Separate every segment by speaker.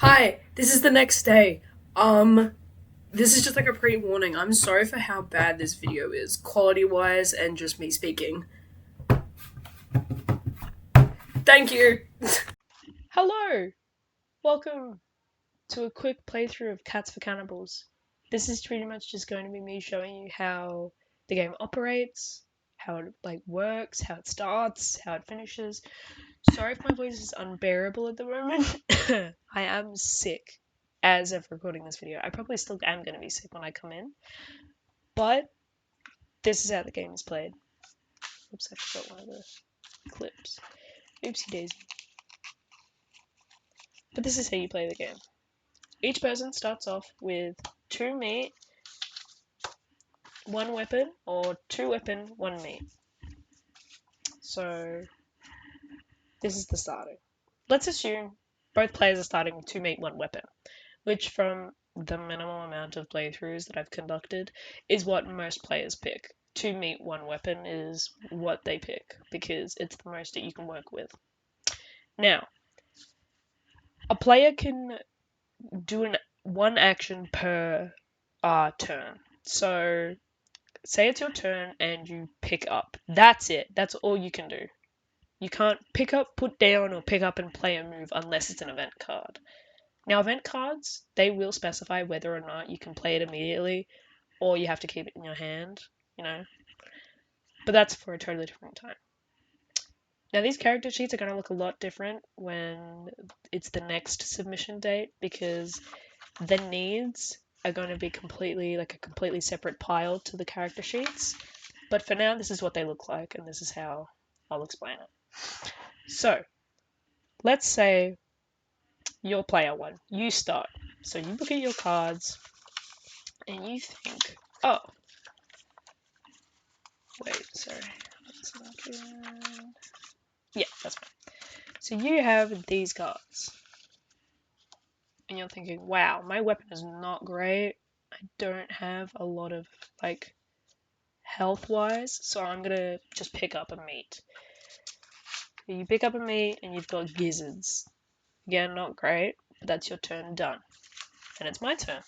Speaker 1: Hi, this is the next day. This is just like a pre-warning. I'm sorry for how bad this video is, quality-wise and just me speaking. Thank you.
Speaker 2: Hello! Welcome to a quick playthrough of Cats for Cannibals. This is pretty much just going to be me showing you how the game operates, how it works, how it starts, how it finishes. Sorry if my voice is unbearable at the moment. I am sick as of recording this video. I probably still am going to be sick when I come in, but this is how the game is played. Oops, I forgot one of the clips. Oopsie daisy. But this is how you play the game. Each person starts off with 2 meat, 1 weapon, or 2 weapon, 1 meat. So this is the starting. Let's assume both players are starting with 2 meat, 1 weapon, which from the minimal amount of playthroughs that I've conducted is what most players pick. 2 meat, 1 weapon is what they pick because it's the most that you can work with. Now, a player can do one action per turn. So say it's your turn and you pick up. That's it. That's all you can do. You can't pick up, put down, or pick up and play a move unless it's an event card. Now, event cards, they will specify whether or not you can play it immediately or you have to keep it in your hand, you know. But that's for a totally different time. Now, these character sheets are going to look a lot different when it's the next submission date because the needs are going to be a completely separate pile to the character sheets. But for now, this is what they look like, and this is how I'll explain it. So, let's say you're player 1. You start. So you look at your cards, and you think, oh, wait, sorry. Yeah, that's fine. So you have these cards, and you're thinking, wow, my weapon is not great. I don't have a lot of, health-wise, so I'm gonna just pick up a meat. You pick up a meat, and you've got gizzards. Again, not great, but that's your turn done. And it's my turn.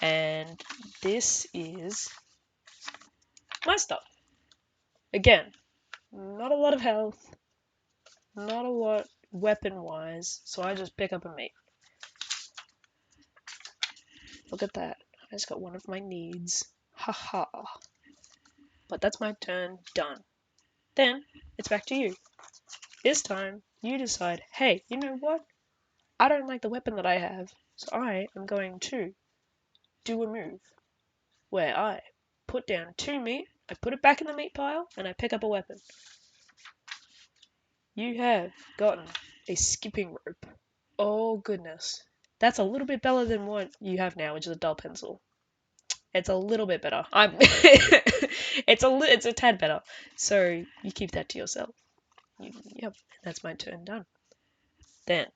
Speaker 2: And this is my stuff. Again, not a lot of health, not a lot weapon-wise, so I just pick up a meat. Look at that. I just got one of my needs. Haha. But that's my turn done. Then, it's back to you. This time, you decide, hey, you know what? I don't like the weapon that I have, so I am going to do a move where I put down 2 meat, I put it back in the meat pile, and I pick up a weapon. You have gotten a skipping rope. Oh goodness. That's a little bit better than what you have now, which is a dull pencil. It's a little bit better. It's a tad better. So you keep that to yourself. Yep, that's my turn done. Then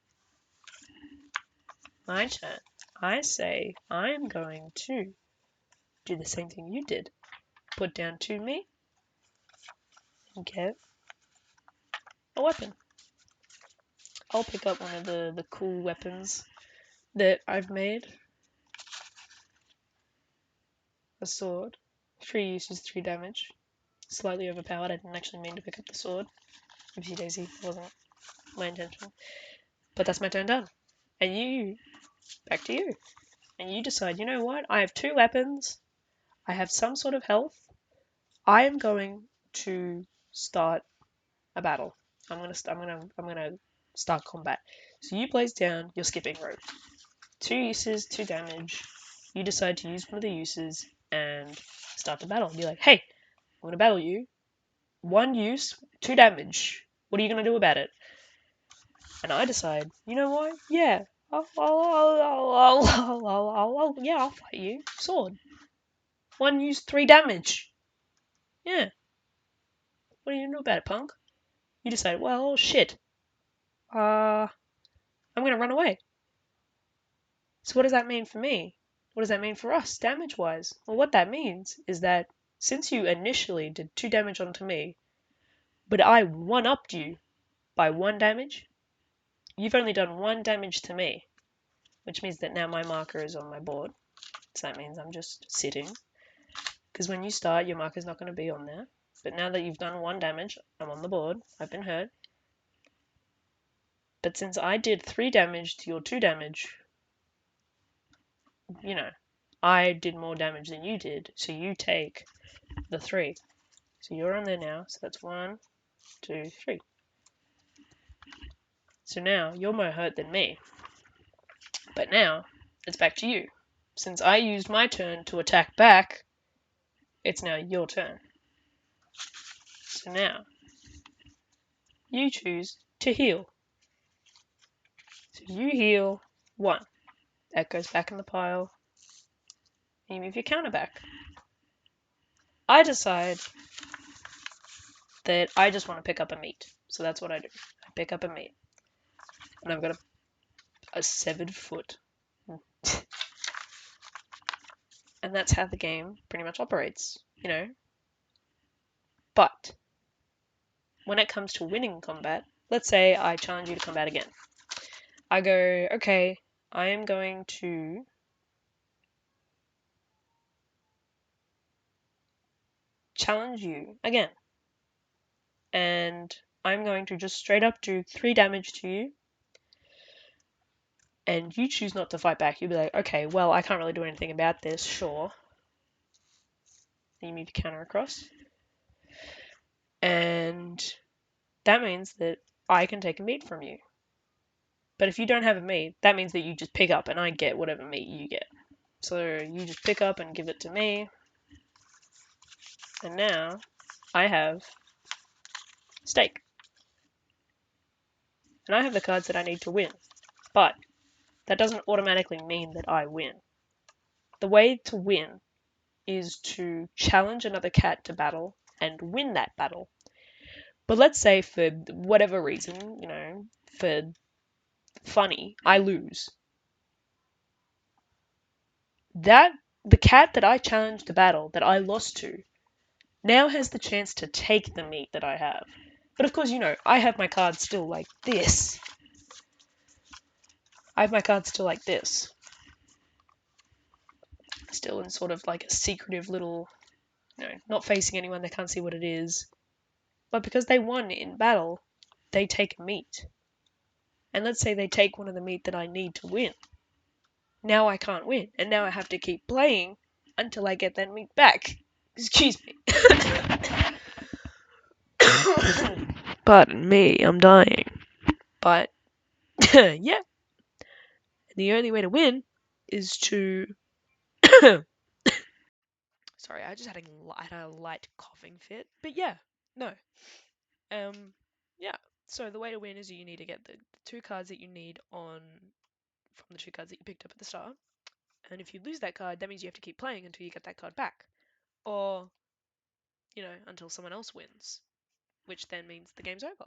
Speaker 2: my turn. I say I'm going to do the same thing you did. Put down 2 meat and get a weapon. I'll pick up one of the cool weapons that I've made. A sword. 3 uses, 3 damage. Slightly overpowered. I didn't actually mean to pick up the sword. Oopsie daisy. Wasn't my intention. But that's my turn done. And you, back to you. And you decide, you know what? I have 2 weapons. I have some sort of health. I am going to start a battle. I'm gonna start combat. So you place down your skipping rope. 2 uses, 2 damage. You decide to use one of the uses and start the battle. You're like, hey, I'm gonna battle you. 1 use, 2 damage. What are you gonna do about it? And I decide, you know what? Yeah, I'll fight you. Sword. 1 use, 3 damage. Yeah. What do you know about it, punk? You decide, well, shit. I'm gonna run away. So what does that mean for me? What does that mean for us, damage-wise? Well, what that means is that since you initially did 2 damage onto me, but I one-upped you by 1 damage, you've only done 1 damage to me. which means that now my marker is on my board. So that means I'm just sitting. Because when you start, your marker's not going to be on there. But now that you've done 1 damage, I'm on the board. I've been hurt. But since I did 3 damage to your 2 damage, you know, I did more damage than you did. So you take the 3. So you're on there now. So that's 1, 2, 3. So now you're more hurt than me. But now it's back to you. Since I used my turn to attack back, it's now your turn. So now you choose to heal. So you heal 1. That goes back in the pile. You move your counter back. I decide that I just want to pick up a meat. So that's what I do. I pick up a meat. And I've got a severed foot. And that's how the game pretty much operates, you know. But when it comes to winning combat, let's say I challenge you to combat again. I go, okay, I am going to challenge you again. And I'm going to just straight up do 3 damage to you. And you choose not to fight back. You'll be like, okay, well, I can't really do anything about this, sure. Then you move your counter across. And that means that I can take a meat from you. But if you don't have a meat, that means that you just pick up and I get whatever meat you get. So you just pick up and give it to me. And now I have steak. And I have the cards that I need to win. But that doesn't automatically mean that I win. The way to win is to challenge another cat to battle and win that battle. But let's say for whatever reason, you know, for funny, I lose. That the cat that I challenged to battle that I lost to now has the chance to take the meat that I have. But of course, you know, I have my cards still like this. I have my cards still like this. Still in sort of like a secretive little, you know, not facing anyone, they can't see what it is. But because they won in battle, they take meat. And let's say they take one of the meat that I need to win. Now I can't win, and now I have to keep playing until I get that meat back. Excuse me. Pardon me, I'm dying. But, yeah. The only way to win is to... Sorry, I just had a light coughing fit. But yeah, no. Yeah. So the way to win is you need to get the 2 cards that you need from the 2 cards that you picked up at the start. And if you lose that card, that means you have to keep playing until you get that card back. Or, you know, until someone else wins. Which then means the game's over.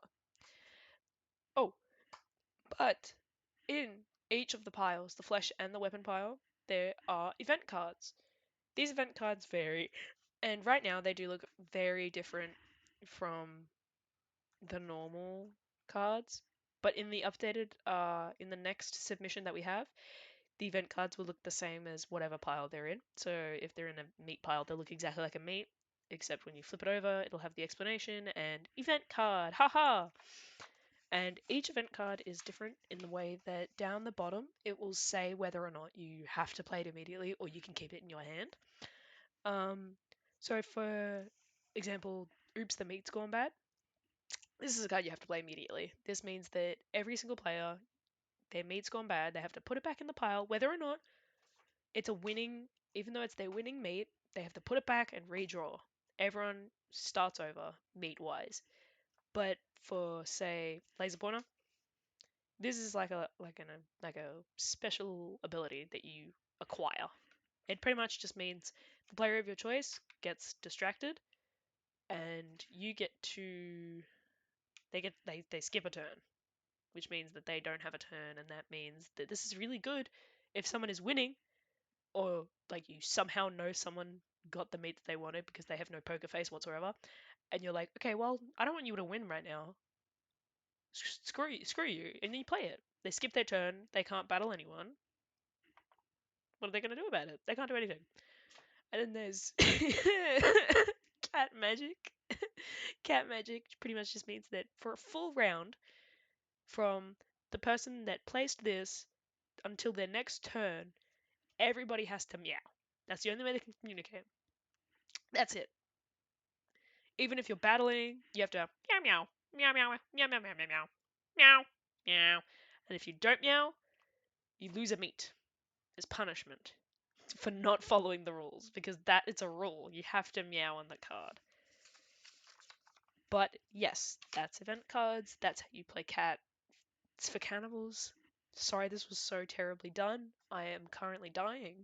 Speaker 2: Oh, but in each of the piles, the flesh and the weapon pile, there are event cards. These event cards vary, and right now they do look very different from the normal cards. But in the updated, in the next submission that we have, the event cards will look the same as whatever pile they're in. So if they're in a meat pile, they'll look exactly like a meat, except when you flip it over, it'll have the explanation and event card, haha! And each event card is different in the way that down the bottom, it will say whether or not you have to play it immediately or you can keep it in your hand. So for example, oops, the meat's gone bad. This is a card you have to play immediately. This means that every single player, their meat's gone bad, they have to put it back in the pile, whether or not it's a winning, even though it's their winning meat, they have to put it back and redraw. Everyone starts over meat-wise. But for, say, laser pointer, this is like a special ability that you acquire. It pretty much just means the player of your choice gets distracted, and you get to they skip a turn, which means that they don't have a turn, and that means that this is really good if someone is winning, or like you somehow know someone got the meat that they wanted because they have no poker face whatsoever, and you're like, okay, well, I don't want you to win right now. Screw you, and then you play it. They skip their turn, they can't battle anyone, What are they going to do about it? They can't do anything. And then there's cat magic. Cat magic pretty much just means that for a full round, from the person that placed this until their next turn, everybody has to meow. That's the only way they can communicate. That's it. Even if you're battling, you have to meow meow meow meow meow meow meow meow meow meow meow. And if you don't meow, you lose a meat as punishment for not following the rules, because that is a rule. You have to meow on the card. But yes, that's event cards. That's how you play cat. It's for cannibals. Sorry this was so terribly done. I am currently dying.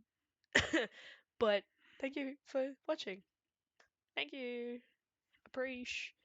Speaker 2: But thank you for watching. Thank you. Appreciate.